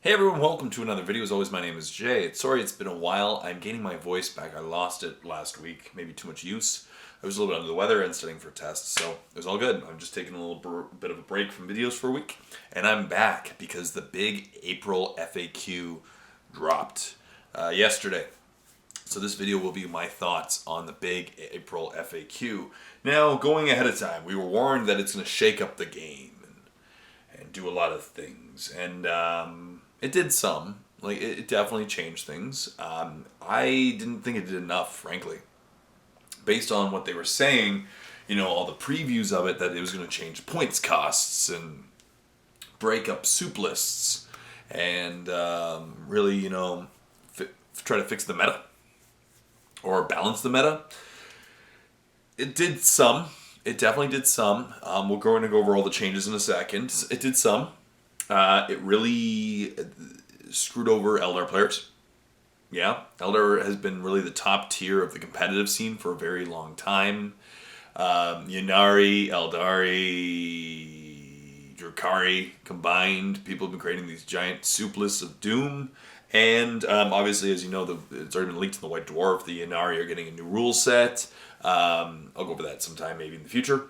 Hey everyone, welcome to another video. As always, my name is Jay. Sorry it's been a while. I'm gaining my voice back. I lost it last week, maybe too much use. I was a little bit under the weather and studying for tests, so it was all good. I'm just taking a little bit of a break from videos for a week, and I'm back because the big April FAQ dropped yesterday. So this video will be my thoughts on the big April FAQ. Now, going ahead of time, we were warned that it's going to shake up the game and do a lot of things, and it did some. Like, it definitely changed things. I didn't think it did enough, frankly. Based on what they were saying, all the previews of it, that it was going to change points costs and break up soup lists and really, try to fix the meta or balance the meta. It did some. It definitely did some. We're going to go over all the changes in a second. It did some. It really screwed over Eldar players. Yeah, Eldar has been really the top tier of the competitive scene for a very long time. Ynnari, Eldari, Drukhari combined, people have been creating these giant soup lists of doom. And obviously, as you know, it's already been leaked in the White Dwarf. The Ynnari are getting a new rule set. I'll go over that sometime, maybe in the future.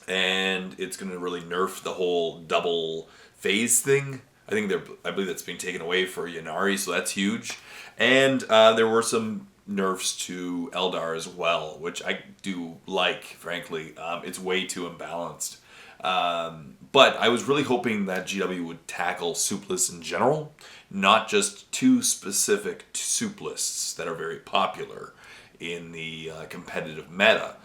And it's going to really nerf the whole double phase thing. I believe that's being taken away for Ynnari, so that's huge. And there were some nerfs to Eldar as well, which I do like, frankly. It's way too imbalanced. But I was really hoping that GW would tackle soup lists in general, not just two specific soup lists that are very popular in the competitive meta.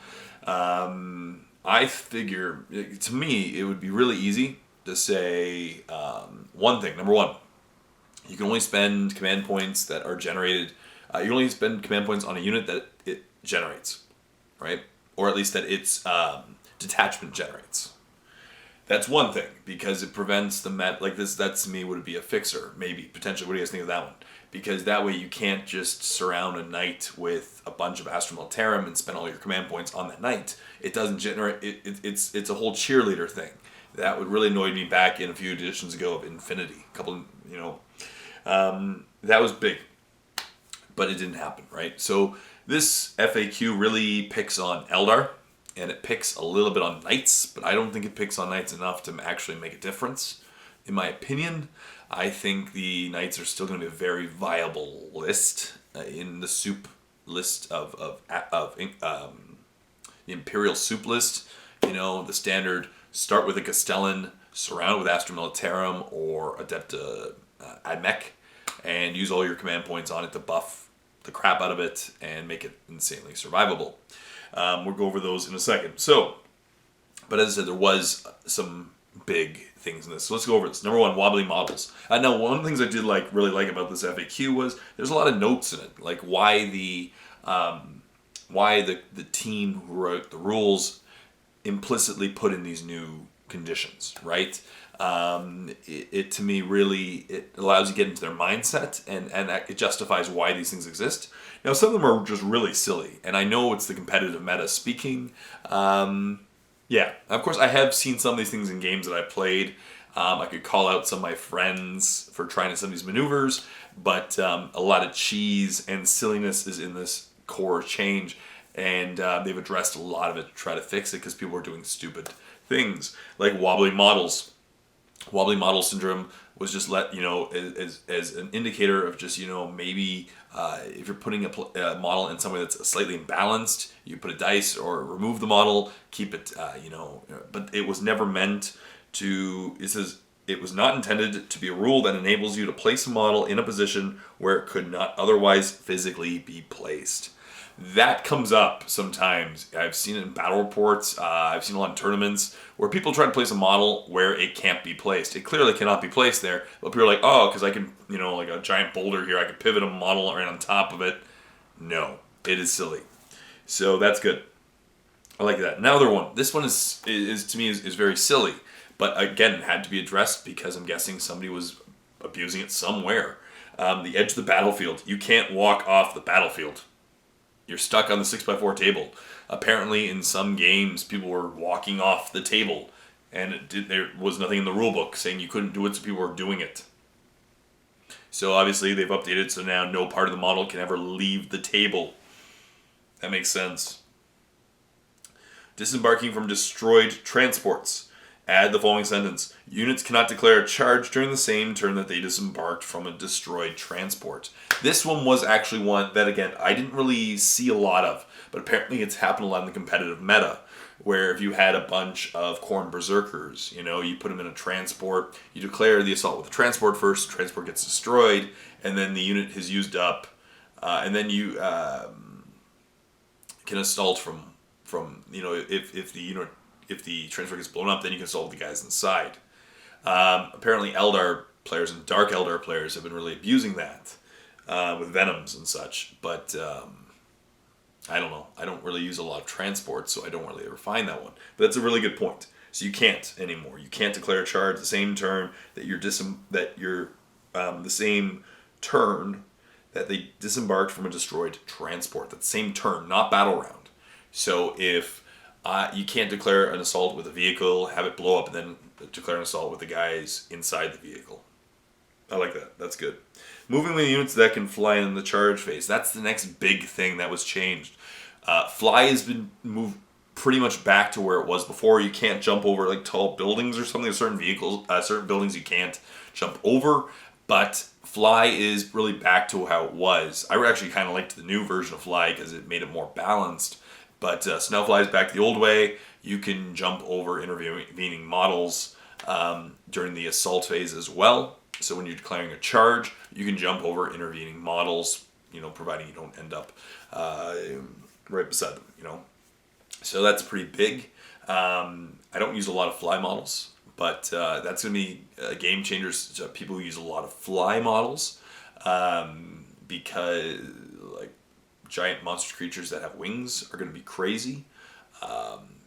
I figure, to me, it would be really easy to say one thing. Number one, you can only spend command points that are generated. You can only spend command points on a unit that it generates, right? Or at least that its detachment generates. That's one thing, because it prevents the like this. That to me would be a fixer, maybe, potentially. What do you guys think of that one? Because that way you can't just surround a knight with a bunch of Astra Militarum and spend all your command points on that knight. It doesn't generate. It's a whole cheerleader thing. That would really annoy me back in a few editions ago of Infinity. That was big, but it didn't happen, right? So this FAQ really picks on Eldar, and it picks a little bit on knights, but I don't think it picks on knights enough to actually make a difference. In my opinion, I think the knights are still going to be a very viable list in the soup list of the Imperial soup list. The standard start with a Castellan, surround with Astra Militarum or Adepta Admech, and use all your command points on it to buff the crap out of it and make it insanely survivable. We'll go over those in a second. But as I said, there was some big things in this. So let's go over this. Number one, Wobbly Models. Now, one of the things I did really like about this FAQ was there's a lot of notes in it, like why the team who wrote the rules implicitly put in these new conditions, right? It to me really, it allows you to get into their mindset, and it justifies why these things exist. Now, some of them are just really silly, and I know it's the competitive meta speaking. Yeah, of course, I have seen some of these things in games that I played. I could call out some of my friends for trying some of these maneuvers, but a lot of cheese and silliness is in this core change, and they've addressed a lot of it to try to fix it because people are doing stupid things, like Wobbly Models. Wobbly Model Syndrome was just as an indicator of just, maybe if you're putting a model in somewhere that's slightly imbalanced, you put a dice or remove the model, keep it, but it was never meant to, it says, it was not intended to be a rule that enables you to place a model in a position where it could not otherwise physically be placed. That comes up sometimes. I've seen it in battle reports. I've seen a lot in tournaments where people try to place a model where it can't be placed. It clearly cannot be placed there, but people are like, oh, because I can, like a giant boulder here, I could pivot a model right on top of it. No, it is silly. So that's good. I like that. Another one. This one is to me is very silly, but again, it had to be addressed because I'm guessing somebody was abusing it somewhere. The edge of the battlefield. You can't walk off the battlefield. Apparently, in some games, people were walking off the battlefield. And it was never meant to You're stuck on the 6x4 table. Apparently, in some games, people were walking off the table, and there was nothing in the rulebook saying you couldn't do it, so people were doing it. So obviously they've updated, so now no part of the model can ever leave the table. That makes sense. Disembarking from destroyed transports. Add the following sentence. Units cannot declare a charge during the same turn that they disembarked from a destroyed transport. This one was actually one that, again, I didn't really see a lot of, but apparently it's happened a lot in the competitive meta, where if you had a bunch of Khorne Berserkers, you know, you put them in a transport, you declare the assault with the transport first, transport gets destroyed, and then the unit has used up, and then you can assault from you know, if the transport gets blown up, then you can assault the guys inside. Apparently Eldar players and Dark Eldar players have been really abusing that with Venoms and such, but I don't know. I don't really use a lot of transport, so I don't really ever find that one. But that's a really good point. So you can't anymore. You can't declare a charge the same turn that the same turn that they disembarked from a destroyed transport. That same turn, not battle round. So if you can't declare an assault with a vehicle, have it blow up, and then declare an assault with the guys inside the vehicle. I like that. That's good. Moving with units that can fly in the charge phase. That's the next big thing that was changed. Fly has been moved pretty much back to where it was before. You can't jump over like tall buildings or something. Certain vehicles, certain buildings you can't jump over. But Fly is really back to how it was. I actually kind of liked the new version of Fly because it made it more balanced. But so now Fly is back the old way. You can jump over intervening models during the assault phase as well. So when you're declaring a charge, you can jump over intervening models, you know, providing you don't end up right beside them, you know. So that's pretty big. I don't use a lot of Fly models, but that's going to be a game changer to people who use a lot of Fly models because like giant monster creatures that have wings are going to be crazy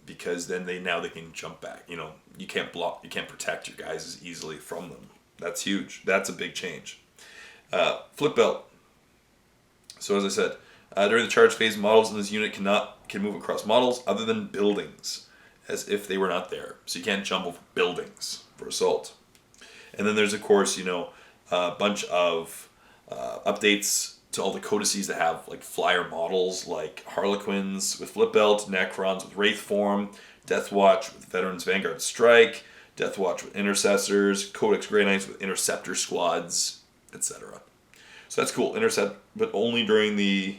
because then they can jump back. You know, you can't block, you can't protect your guys as easily from them. That's huge. That's a big change. Flip belt. So as I said, during the charge phase, models in this unit can move across models other than buildings, as if they were not there. So you can't jump over buildings for assault. And then there's, of course, you know, a bunch of updates to all the codices that have like flyer models, like Harlequins with flip belt, Necrons with wraith form, Deathwatch with Veterans Vanguard Strike, Deathwatch with Intercessors, Codex Grey Knights with Interceptor Squads, etc. So that's cool. Intercept, but only during the...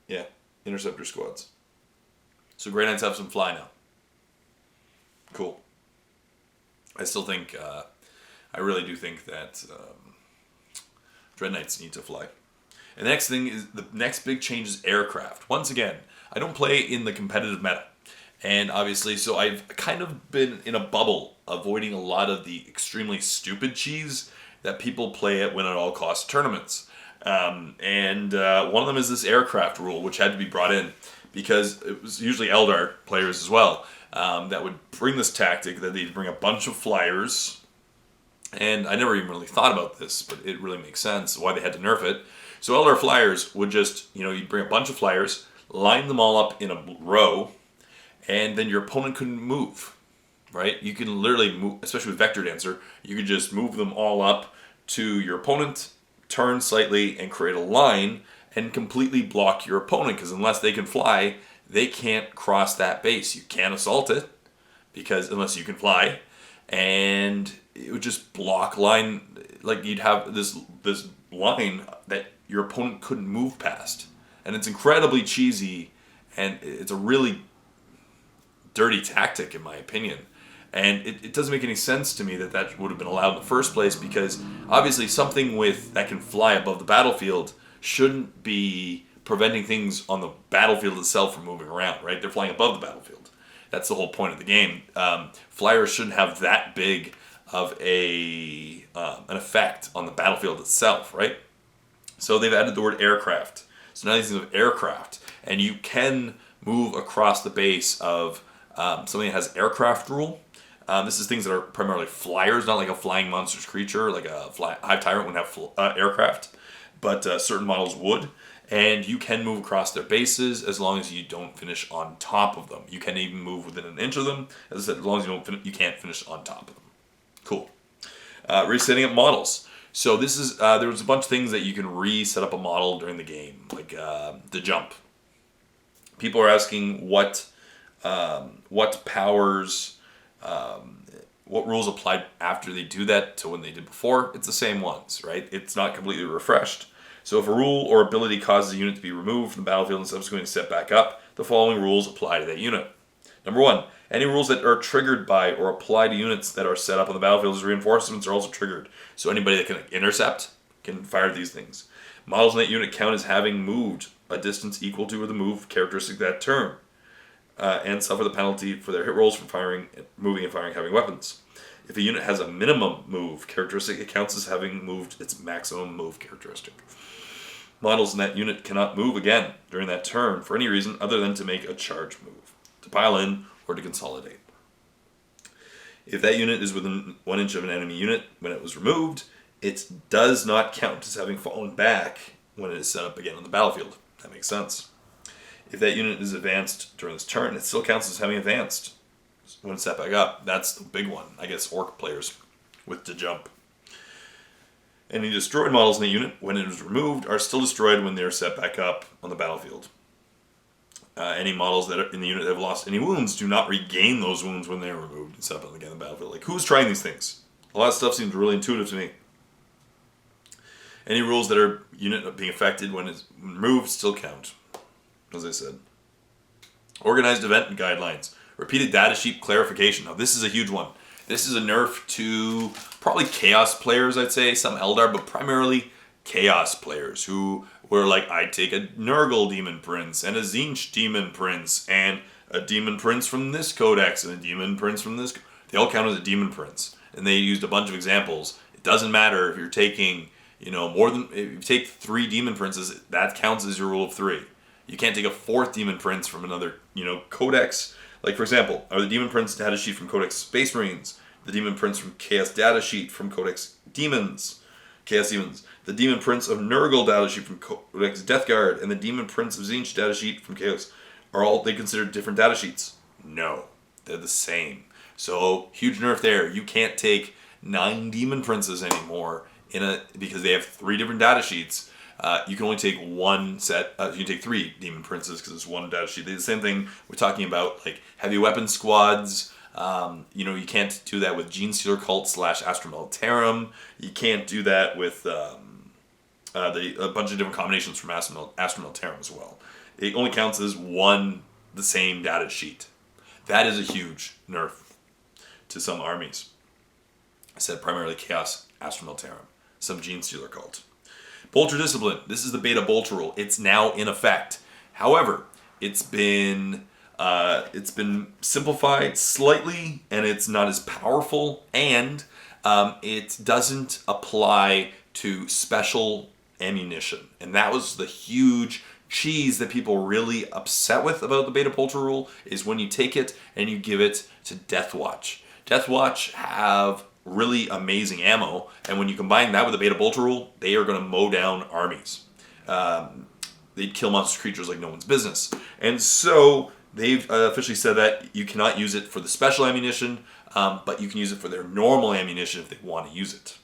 Yeah, Interceptor Squads. So Grey Knights have some fly now. Cool. I still think... I really do think that Dread Knights need to fly. And the next thing is, the next big change is aircraft. Once again, I don't play in the competitive meta. And obviously, so I've kind of been in a bubble, avoiding a lot of the extremely stupid cheese that people play at win at all cost tournaments. One of them is this aircraft rule, which had to be brought in because it was usually Eldar players as well that would bring this tactic that they'd bring a bunch of flyers. And I never even really thought about this, but it really makes sense why they had to nerf it. So Eldar flyers would just, you know, you'd bring a bunch of flyers, line them all up in a row, and then your opponent couldn't move, right? You can literally move, especially with Vector Dancer, you could just move them all up to your opponent, turn slightly, and create a line, and completely block your opponent, because unless they can fly, they can't cross that base. You can't assault it, because unless you can fly, and it would just block line, like you'd have this line that your opponent couldn't move past. And it's incredibly cheesy, and it's a really dirty tactic in my opinion. And it doesn't make any sense to me that would have been allowed in the first place, because obviously something that can fly above the battlefield shouldn't be preventing things on the battlefield itself from moving around, right? They're flying above the battlefield. That's the whole point of the game. Flyers shouldn't have that big of an effect on the battlefield itself, right? So they've added the word aircraft. So now these things have aircraft, and you can move across the base of something that has aircraft rule. This is things that are primarily flyers, not like a flying monstrous creature, like a Hive Tyrant wouldn't have aircraft, but certain models would. And you can move across their bases as long as you don't finish on top of them. You can even move within an inch of them. As I said, as long as you can't finish on top of them. Cool. Resetting up models. So this is there was a bunch of things that you can reset up a model during the game, like the jump. People are asking what powers, what rules applied after they do that to when they did before. It's the same ones, right? It's not completely refreshed. So if a rule or ability causes a unit to be removed from the battlefield and subsequently set back up, the following rules apply to that unit. Number 1, any rules that are triggered by or apply to units that are set up on the battlefield as reinforcements are also triggered. So anybody that can intercept can fire these things. Models in that unit count as having moved a distance equal to or the move characteristic that turn, and suffer the penalty for their hit rolls for firing, moving and firing having weapons. If a unit has a minimum move characteristic, it counts as having moved its maximum move characteristic. Models in that unit cannot move again during that turn for any reason other than to make a charge move, to pile in, or to consolidate. If that unit is within 1 inch of an enemy unit when it was removed, it does not count as having fallen back when it is set up again on the battlefield. That makes sense. If that unit is advanced during this turn, it still counts as having advanced when it's set back up. That's the big one, I guess, orc players with the jump. Any destroyed models in the unit, when it is removed, are still destroyed when they are set back up on the battlefield. Any models that are in the unit that have lost any wounds do not regain those wounds when they are removed and set up again on the battlefield. Like, who's trying these things? A lot of stuff seems really intuitive to me. Any rules that are unit being affected when it's removed still count, as I said. Organized event and guidelines. Repeated datasheet clarification. Now, this is a huge one. This is a nerf to probably Chaos players, I'd say, some Eldar, but primarily Chaos players who were like, I'd take a Nurgle Demon Prince and a Tzeentch Demon Prince and a Demon Prince from this codex and a Demon Prince from this. They all count as a Demon Prince. And they used a bunch of examples. It doesn't matter if you're taking, more than, if you take 3 Demon Princes, that counts as your rule of 3. You can't take a 4th Demon Prince from another, codex. Like, for example, are the Demon Prince datasheet from Codex Space Marines, the Demon Prince from Chaos datasheet from Codex Chaos Demons, the Demon Prince of Nurgle datasheet from Codex Death Guard, and the Demon Prince of Tzeentch datasheet from Chaos, are all they considered different datasheets? No, they're the same. So, huge nerf there. You can't take 9 Demon Princes anymore because they have 3 different datasheets. You can only take one set. You can take 3 Demon Princes because it's one data sheet. The same thing we're talking about, like heavy weapon squads. You can't do that with Genestealer Cult / Astromilitarum. You can't do that with a bunch of different combinations from Astromilitarum as well. It only counts as the same data sheet. That is a huge nerf to some armies. I said primarily Chaos, Astromilitarum, some Genestealer Cult. Bolter Discipline. This is the beta Bolter rule. It's now in effect. However, it's been simplified slightly, and it's not as powerful, and it doesn't apply to special ammunition. And that was the huge cheese that people were really upset with about the beta Bolter rule, is when you take it and you give it to Deathwatch. Deathwatch have really amazing ammo, and when you combine that with the beta Bolter rule, they are going to mow down armies. They'd kill monster creatures like no one's business. And so they've officially said that you cannot use it for the special ammunition, but you can use it for their normal ammunition if they want to use it.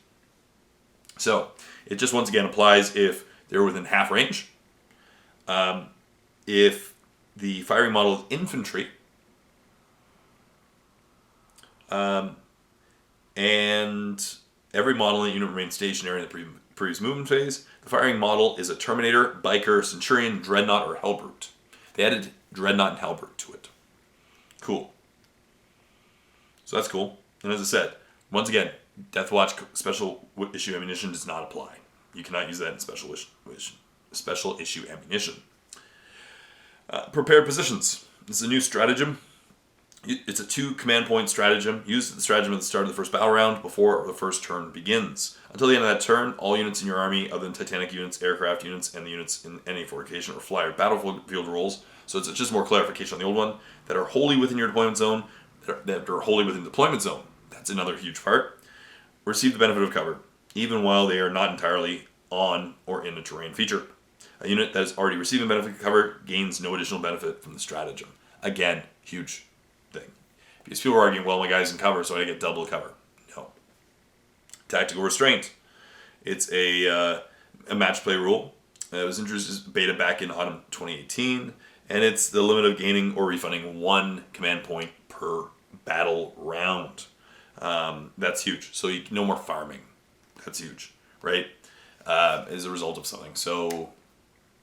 So it just once again applies if they're within half range, if the firing model is infantry, and every model in the unit remains stationary in the previous movement phase. The firing model is a Terminator, Biker, Centurion, Dreadnought, or Hellbrute. They added Dreadnought and Hellbrute to it. Cool. So that's cool. And as I said, once again, Deathwatch special issue ammunition does not apply. You cannot use that in special issue ammunition. Prepared positions. This is a new stratagem. It's a 2 command point stratagem. Use the stratagem at the start of the first battle round before the first turn begins. Until the end of that turn, all units in your army, other than Titanic units, aircraft units, and the units in any fortification or flyer battlefield rules, so it's just more clarification on the old one, that are wholly within your deployment zone, that are wholly within the deployment zone. That's another huge part. Receive the benefit of cover, even while they are not entirely on or in a terrain feature. A unit that is already receiving benefit of cover gains no additional benefit from the stratagem. Again, huge thing. Because people are arguing, well, my guy's in cover, so I get double cover. No. Tactical Restraint. It's a match play rule. It was introduced as beta back in autumn 2018, and it's the limit of gaining or refunding 1 command point per battle round. That's huge. So no more farming. That's huge, right? As a result of something. So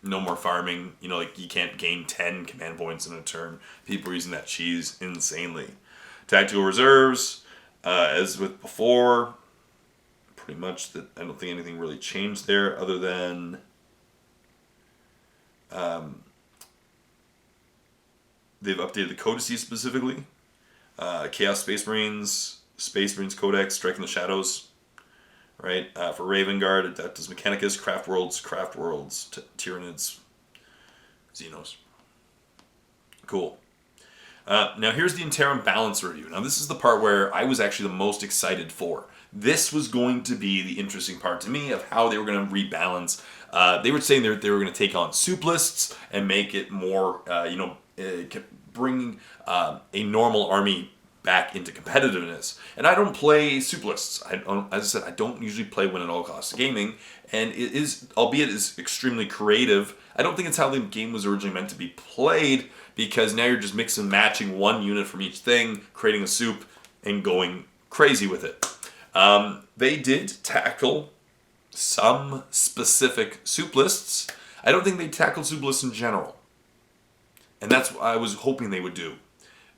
no more farming. Like you can't gain 10 command points in a turn. People are using that cheese insanely. Tactical reserves, as with before, pretty much that. I don't think anything really changed there other than they've updated the codices specifically. Chaos Space Marines Codex, Striking the Shadows, right? For Raven Guard, Adeptus Mechanicus, Craft Worlds, Tyranids, Xenos. Cool. Now here's the interim balance review. Now this is the part where I was actually the most excited for. This was going to be the interesting part to me of how they were going to rebalance. They were saying they were going to take on soup lists and make it more, bring a normal army back into competitiveness. And I don't play soup lists. As I said, I don't usually play win at all costs gaming, and it is, albeit is extremely creative. I don't think it's how the game was originally meant to be played, because now you're just mixing and matching one unit from each thing, creating a soup, and going crazy with it. They did tackle some specific soup lists. I don't think they tackled soup lists in general. And that's what I was hoping they would do.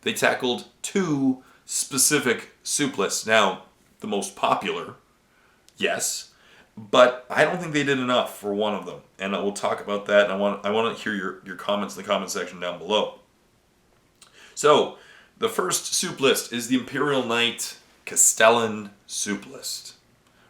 They tackled 2 specific soup lists. Now, the most popular, yes, but I don't think they did enough for one of them. And we'll talk about that, and I want to hear your comments in the comment section down below. So, the first soup list is the Imperial Knight Castellan soup list.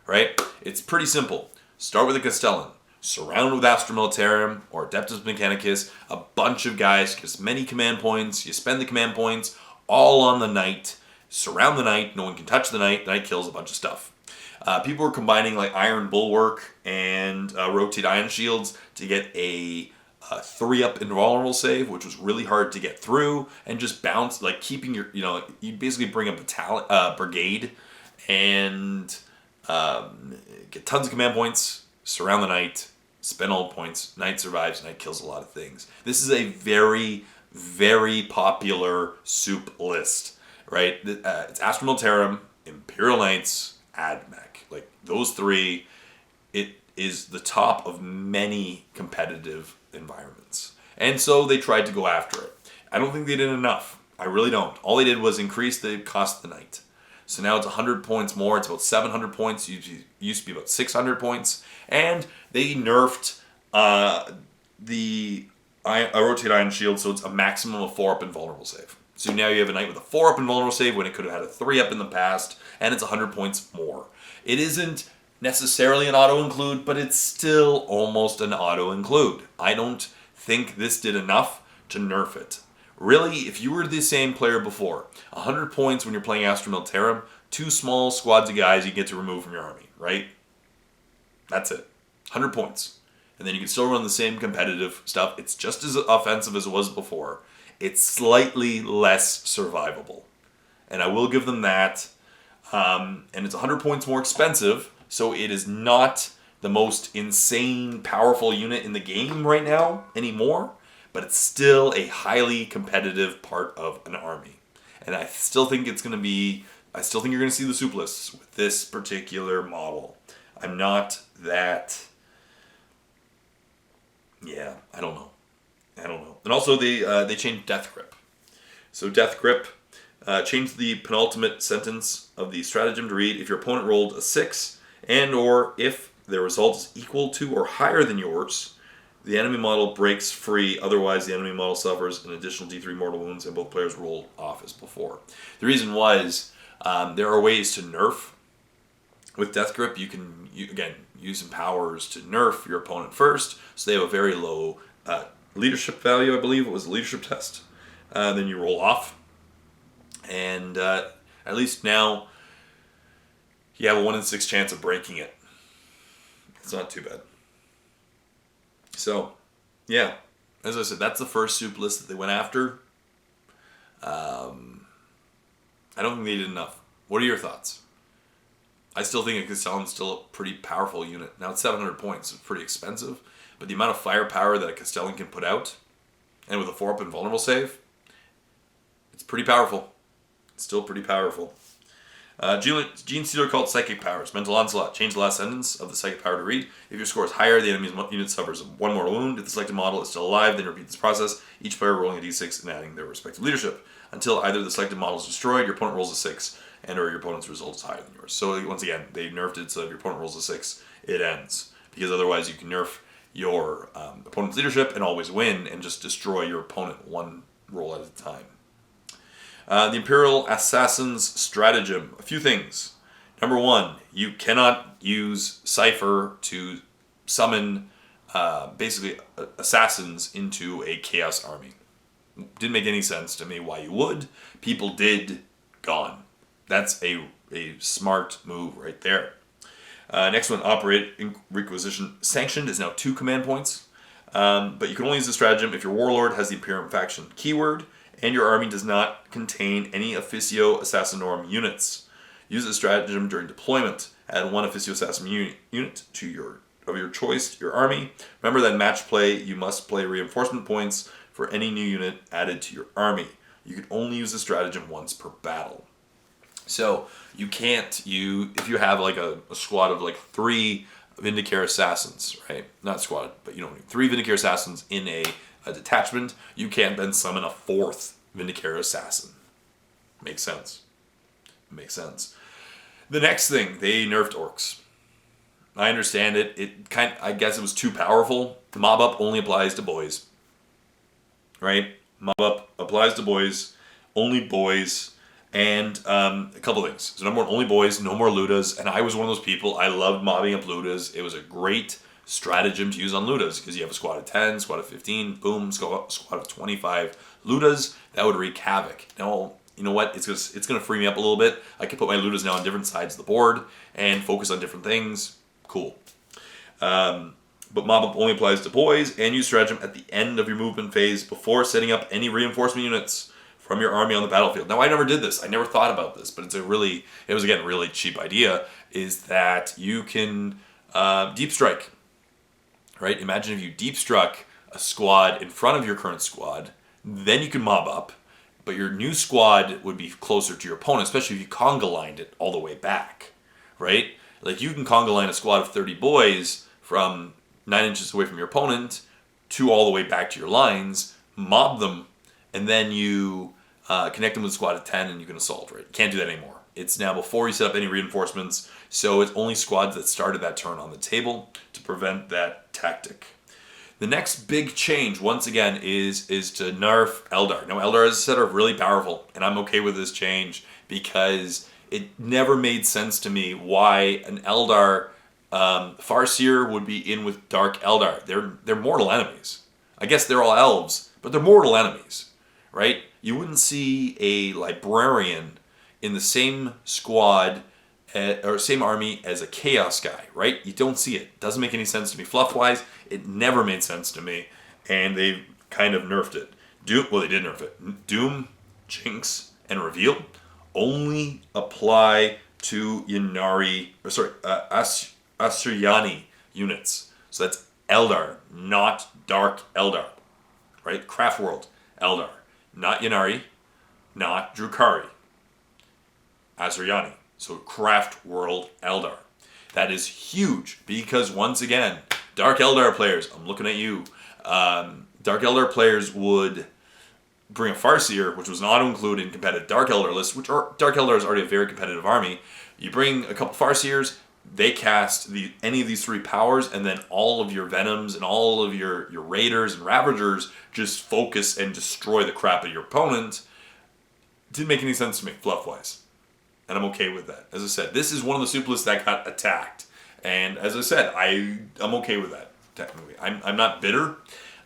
Right? It's pretty simple. Start with a Castellan. Surround with Astra Militarum or Adeptus Mechanicus, a bunch of guys, get as many command points, you spend the command points, all on the Knight, surround the Knight, no one can touch the Knight kills a bunch of stuff. People were combining like Iron Bulwark and Rotate Ion Shields to get a 3-up invulnerable save, which was really hard to get through, and just bounce, like keeping your, you basically bring a brigade and get tons of command points, surround the Knight, spend all the points, Knight survives, Knight kills a lot of things. This is a very, very popular soup list, right? It's Astra Militarum, Imperial Knights, AdMech. Like those 3, it is the top of many competitive environments. And so they tried to go after it. I don't think they did enough. I really don't. All they did was increase the cost of the Knight. So now it's 100 points more. It's about 700 points. It used to be about 600 points. And they nerfed the Rotate Ion Shield, so it's a maximum of 4-up invulnerable save. So now you have a Knight with a 4-up invulnerable save when it could have had a 3-up in the past, and it's 100 points more. It isn't necessarily an auto-include, but it's still almost an auto-include. I don't think this did enough to nerf it. Really, if you were the same player before, 100 points when you're playing Astra Militarum, 2 small squads of guys you get to remove from your army, right? That's it. 100 points. And then you can still run the same competitive stuff. It's just as offensive as it was before. It's slightly less survivable. And I will give them that. And it's 100 points more expensive, so it is not the most insane, powerful unit in the game right now anymore. But it's still a highly competitive part of an army. And I still think you're going to see the soup lists with this particular model. I'm not that, I don't know. And also they changed Death Grip. So Death Grip changed the penultimate sentence of the stratagem to read, if your opponent rolled a 6 and or if their result is equal to or higher than yours, the enemy model breaks free, otherwise the enemy model suffers an additional D3 mortal wounds and both players roll off as before. The reason was, there are ways to nerf. With Death Grip, you can, again, use some powers to nerf your opponent first, so they have a very low leadership value, I believe it was a leadership test. Then you roll off, and at least now you have a 1 in 6 chance of breaking it. It's not too bad. So, yeah, as I said, that's the first soup list that they went after. I don't think they did enough. What are your thoughts? I still think a Castellan's still a pretty powerful unit. Now it's 700 points, it's pretty expensive, but the amount of firepower that a Castellan can put out, and with a 4-up invulnerable save, it's pretty powerful. It's still pretty powerful. Gene Stealer called Psychic Powers. Mental Onslaught. Change the last sentence of the Psychic Power to read. If your score is higher, the enemy's unit suffers 1 more wound. If the selected model is still alive, then repeat this process, each player rolling a d6 and adding their respective leadership. Until either the selected model is destroyed, your opponent rolls a 6, and or your opponent's result is higher than yours. So once again, they nerfed it so if your opponent rolls a 6, it ends. Because otherwise you can nerf your opponent's leadership and always win and just destroy your opponent one roll at a time. The Imperial Assassins Stratagem. A few things. Number 1, you cannot use Cypher to summon basically assassins into a Chaos army. Didn't make any sense to me why you would. People did. Gone. That's a smart move right there. Next one, Operate Requisition Sanctioned is now 2 command points. But you can only use the stratagem if your Warlord has the Imperial faction keyword and your army does not contain any Officio Assassinorum units. Use the stratagem during deployment. Add 1 Officio Assassin unit to your choice to your army. Remember that in match play, you must play reinforcement points for any new unit added to your army. You can only use the stratagem once per battle. So you can't, if you have like a squad of like 3 Vindicare Assassins, right? Not squad, but 3 Vindicare Assassins in a detachment, you can't then summon a 4th Vindicare Assassin. Makes sense. Makes sense. The next thing, they nerfed orcs. I understand it. I guess it was too powerful. Mobup only applies to boys. Right? Mobup applies to boys, only boys, and a couple things. So number 1, only boys, no more Ludas, and I was one of those people, I loved mobbing up Ludas. It was a great stratagem to use on Ludas, because you have a squad of 10, squad of 15, boom, squad of 25 Ludas, that would wreak havoc. Now, you know what, it's going to free me up a little bit. I can put my Ludas now on different sides of the board, and focus on different things. Cool. But Mobup only applies to boys, and use stratagem at the end of your movement phase before setting up any reinforcement units from your army on the battlefield. Now, I never did this. I never thought about this, but it was again a really cheap idea, is that you can deep strike. Right? Imagine if you deep struck a squad in front of your current squad, then you can mob up, but your new squad would be closer to your opponent, especially if you conga lined it all the way back. Right? Like you can conga line a squad of 30 boys from 9 inches away from your opponent to all the way back to your lines, mob them, and then you connect them with a squad of 10 and you can assault, right? You can't do that anymore. It's now before you set up any reinforcements, so it's only squads that started that turn on the table to prevent that tactic. The next big change, once again, is to nerf Eldar. Now, Eldar, as I said, are really powerful, and I'm okay with this change because it never made sense to me why an Eldar Farseer would be in with Dark Eldar. They're mortal enemies. I guess they're all elves, but they're mortal enemies, right? You wouldn't see a librarian in the same squad or same army as a chaos guy, right? You don't see it. Doesn't make any sense to me. Fluff-wise, it never made sense to me, and they kind of nerfed it. They did nerf it. Doom, Jinx, and Reveal only apply to Asuryani units. So that's Eldar, not Dark Eldar, right? Craft World, Eldar. Not Ynnari, not Drukhari. Asuryani. So Craft World Eldar. That is huge because, once again, Dark Eldar players, I'm looking at you, Dark Eldar players would bring a Farseer, which was not included in competitive Dark Eldar lists, Dark Eldar is already a very competitive army. You bring a couple Farseers, they cast any of these 3 powers, and then all of your Venoms and all of your Raiders and Ravagers just focus and destroy the crap of your opponent. Didn't make any sense to me, fluff-wise. And I'm okay with that. As I said, this is one of the soup lists that got attacked. And as I said, I'm okay with that, technically. I'm not bitter,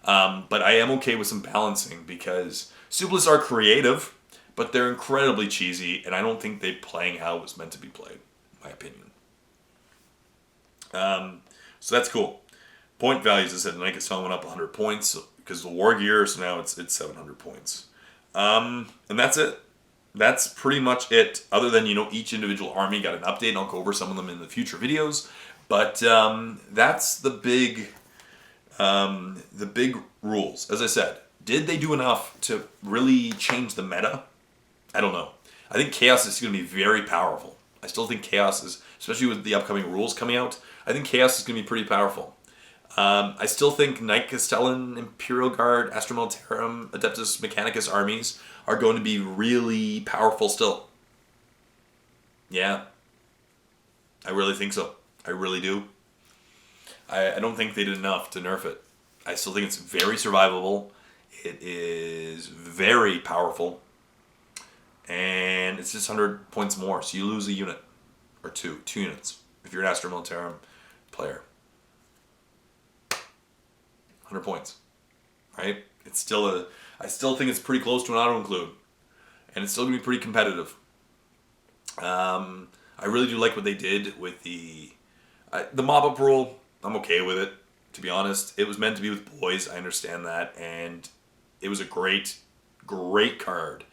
but I am okay with some balancing because soup lists are creative, but they're incredibly cheesy, and I don't think they're playing how it was meant to be played, in my opinion. So that's cool. Point values, as I said, Knight Castellan went up 100 points because of the war gear, so now it's 700 points. And that's it. that's pretty much it. Other than, each individual army got an update, and I'll go over some of them in the future videos. But that's the big rules. As I said, did they do enough to really change the meta? I don't know. I think Chaos is going to be very powerful. I still think Chaos is, especially with the upcoming rules coming out, I think Chaos is going to be pretty powerful. I still think Knight Castellan, Imperial Guard, Astra Militarum, Adeptus Mechanicus armies are going to be really powerful still. Yeah. I really think so. I really do. I don't think they did enough to nerf it. I still think it's very survivable. It is very powerful. And it's just 100 points more. So you lose a unit. Or two units. If you're an Astra Militarum player. 100 points. Right? It's still I still think it's pretty close to an auto-include. And it's still going to be pretty competitive. I really do like what they did with the Mobup rule. I'm okay with it, to be honest. It was meant to be with boys, I understand that, and it was a great card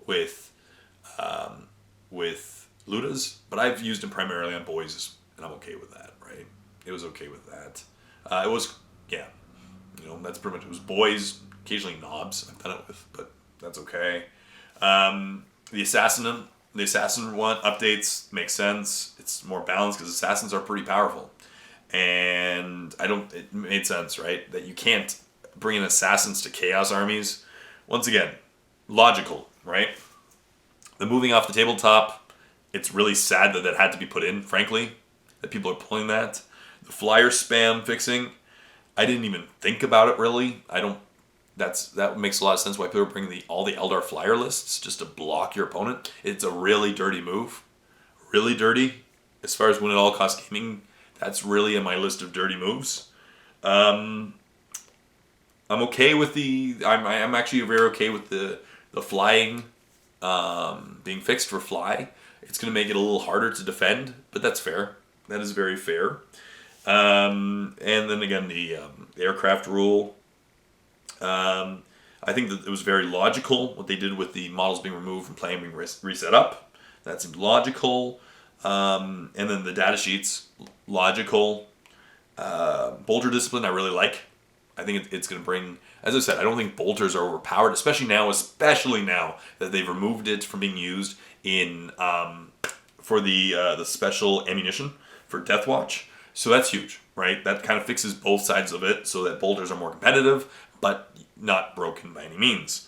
with Ludas, but I've used him primarily on boys, and I'm okay with that, right? It was okay with that. That's pretty much, it was boys, occasionally knobs I've done it with, but that's okay. The Assassin one updates make sense. It's more balanced because Assassins are pretty powerful. And it made sense, right? That you can't bring in Assassins to Chaos armies. Once again, logical, right? The moving off the tabletop, it's really sad that had to be put in, frankly, that people are pulling that. The flyer spam fixing, I didn't even think about it really. That makes a lot of sense why people are bringing all the Eldar flyer lists just to block your opponent. It's a really dirty move. Really dirty. As far as win at all cost gaming, that's really in my list of dirty moves. I'm okay with I'm actually very okay with the flying being fixed for fly. It's going to make it a little harder to defend, but that's fair. That is very fair. And then again, the aircraft rule. I think that it was very logical what they did with the models being removed from playing being reset up. That seemed logical. And then the data sheets, logical. Bolter discipline, I really like. I think it's going to bring, as I said, I don't think bolters are overpowered, especially now that they've removed it from being used in for the special ammunition for Death Watch. So that's huge, right? That kind of fixes both sides of it so that bolters are more competitive, but not broken by any means.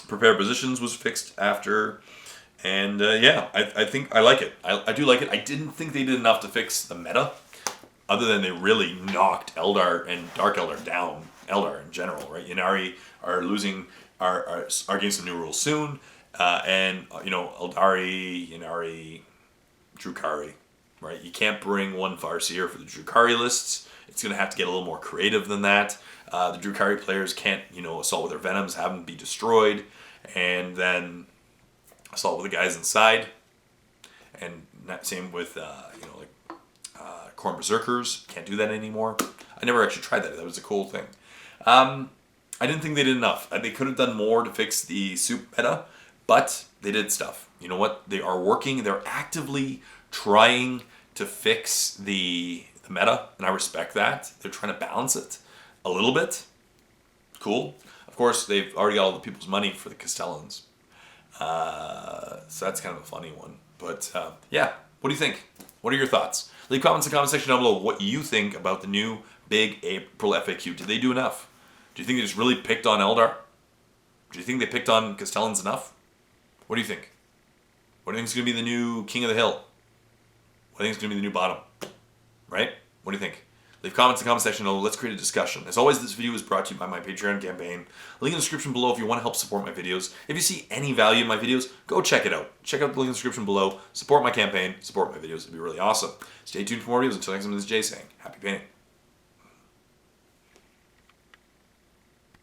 Prepare positions was fixed after, and I think I like it. I do like it. I didn't think they did enough to fix the meta, other than they really knocked Eldar and Dark Eldar down. Eldar in general, right? Ynnari are getting some new rules soon, and Eldari, Ynnari, Drukhari, right? You can't bring one Farseer for the Drukhari lists. It's going to have to get a little more creative than that. The Drukhari players can't, assault with their venoms, have them be destroyed, and then assault with the guys inside. And same with, Khorne Berserkers. Can't do that anymore. I never actually tried that. That was a cool thing. I didn't think they did enough. They could have done more to fix the soup meta, but they did stuff. You know what? They are working. They're actively trying to fix the meta, and I respect that. They're trying to balance it a little bit. Cool. Of course, they've already got all the people's money for the Castellans. So that's kind of a funny one. But what do you think? What are your thoughts? Leave comments in the comment section down below what you think about the new big April FAQ. Did they do enough? Do you think they just really picked on Eldar? Do you think they picked on Castellans enough? What do you think? What do you think is going to be the new King of the Hill? What do you think is going to be the new bottom? Right? What do you think? Leave comments in the comment section below. Let's create a discussion. As always, this video is brought to you by my Patreon campaign. Link in the description below if you want to help support my videos. If you see any value in my videos, go check it out. Check out the link in the description below. Support my campaign. Support my videos. It'd be really awesome. Stay tuned for more videos. Until next time, this is Jay saying, happy painting.